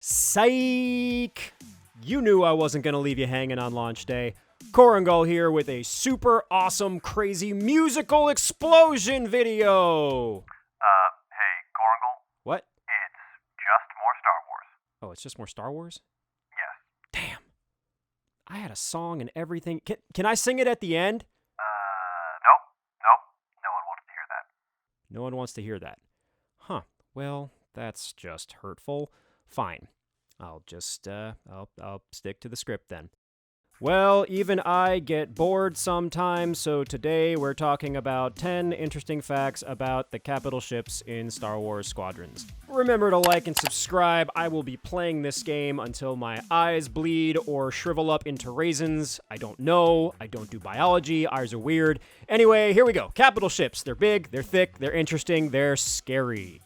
Psych! You knew I wasn't going to leave you hanging on launch day. Korangal here with a super awesome, crazy musical explosion video! Hey, Korangal? What? It's just more Star Wars. Oh, it's just more Star Wars? Yes. Damn. I had a song and everything. Can I sing it at the end? Nope. No one wants to hear that. No one wants to hear that. Huh. Well, that's just hurtful. Fine. I'll just, I'll stick to the script then. Well, even I get bored sometimes, so today we're talking about 10 interesting facts about the capital ships in Star Wars Squadrons. Remember to like and subscribe. I will be playing this game until my eyes bleed or shrivel up into raisins. I don't know. I don't do biology. Ours are weird. Anyway, here we go. Capital ships. They're big, they're thick, they're interesting, they're scary.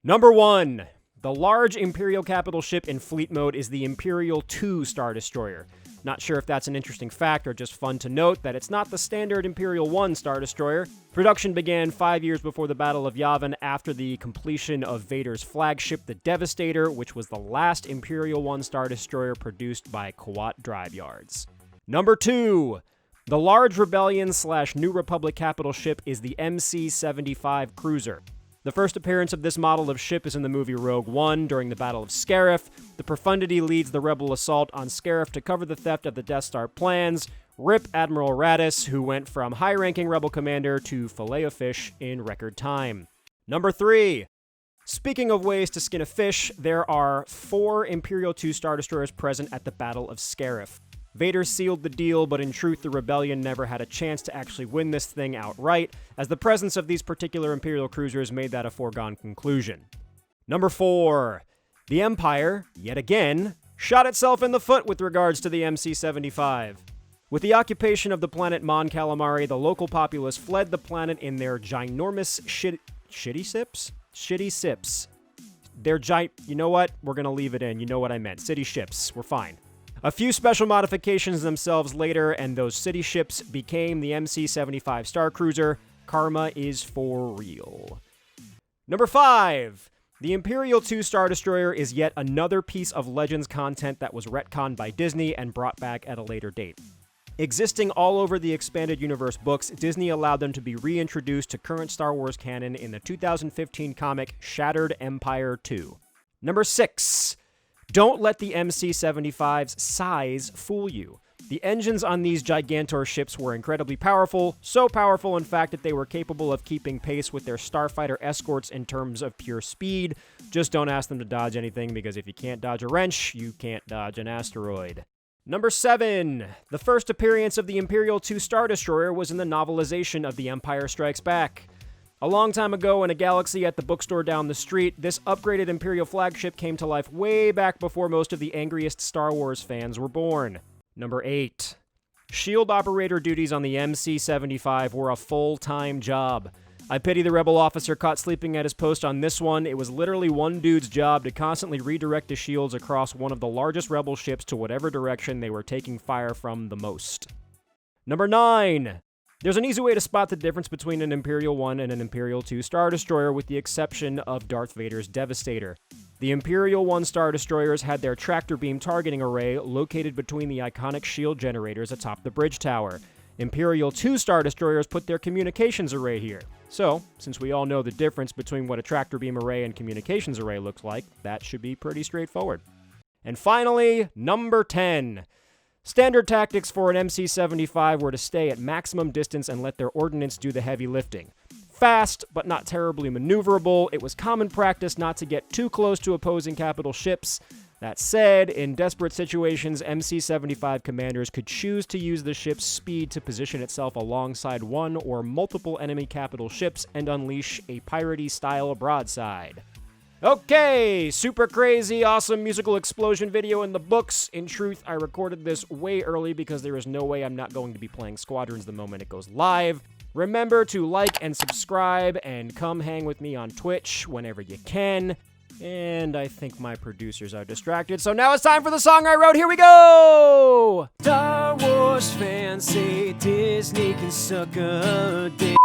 Number 1. The large Imperial capital ship in fleet mode is the Imperial II Star Destroyer. Not sure if that's an interesting fact or just fun to note that it's not the standard Imperial I Star Destroyer. Production began 5 years before the Battle of Yavin after the completion of Vader's flagship, the Devastator, which was the last Imperial I Star Destroyer produced by Kuat Drive Yards. Number 2. The large Rebellion/New Republic capital ship is the MC-75 cruiser. The first appearance of this model of ship is in the movie Rogue One during the Battle of Scarif. The Profundity leads the rebel assault on Scarif to cover the theft of the Death Star plans. Rip Admiral Raddus, who went from high-ranking rebel commander to filet-o-fish in record time. Number 3. Speaking of ways to skin a fish, there are 4 Imperial II Star Destroyers present at the Battle of Scarif. Vader sealed the deal, but in truth, the Rebellion never had a chance to actually win this thing outright, as the presence of these particular Imperial cruisers made that a foregone conclusion. Number 4. The Empire, yet again, shot itself in the foot with regards to the MC-75. With the occupation of the planet Mon Calamari, the local populace fled the planet in their ginormous shitty sips? You know what? We're gonna leave it in. You know what I meant. City ships. We're fine. A few special modifications themselves later, and those city ships became the MC-75 Star Cruiser. Karma is for real. Number 5. The Imperial II Star Destroyer is yet another piece of Legends content that was retconned by Disney and brought back at a later date. Existing all over the Expanded Universe books, Disney allowed them to be reintroduced to current Star Wars canon in the 2015 comic Shattered Empire 2. Number 6. Don't let the MC-75's size fool you. The engines on these Gigantor ships were incredibly powerful, so powerful in fact that they were capable of keeping pace with their starfighter escorts in terms of pure speed. Just don't ask them to dodge anything, because if you can't dodge a wrench, you can't dodge an asteroid. Number 7. The first appearance of the Imperial II Star Destroyer was in the novelization of The Empire Strikes Back. A long time ago in a galaxy at the bookstore down the street, this upgraded Imperial flagship came to life way back before most of the angriest Star Wars fans were born. Number 8. Shield operator duties on the MC-75 were a full-time job. I pity the rebel officer caught sleeping at his post on this one. It was literally one dude's job to constantly redirect the shields across one of the largest rebel ships to whatever direction they were taking fire from the most. Number 9. There's an easy way to spot the difference between an Imperial I and an Imperial II Star Destroyer, with the exception of Darth Vader's Devastator. The Imperial I Star Destroyers had their tractor beam targeting array located between the iconic shield generators atop the bridge tower. Imperial II Star Destroyers put their communications array here. So, since we all know the difference between what a tractor beam array and communications array looks like, that should be pretty straightforward. And finally, number 10. Standard tactics for an MC-75 were to stay at maximum distance and let their ordnance do the heavy lifting. Fast, but not terribly maneuverable, it was common practice not to get too close to opposing capital ships. That said, in desperate situations, MC-75 commanders could choose to use the ship's speed to position itself alongside one or multiple enemy capital ships and unleash a piratey-style broadside. Okay, super crazy, awesome musical explosion video in the books. In truth, I recorded this way early because there is no way I'm not going to be playing Squadrons the moment it goes live. Remember to like and subscribe and come hang with me on Twitch whenever you can. And I think my producers are distracted, so now it's time for the song I wrote. Here we go! Star Wars fans say Disney can suck a dick.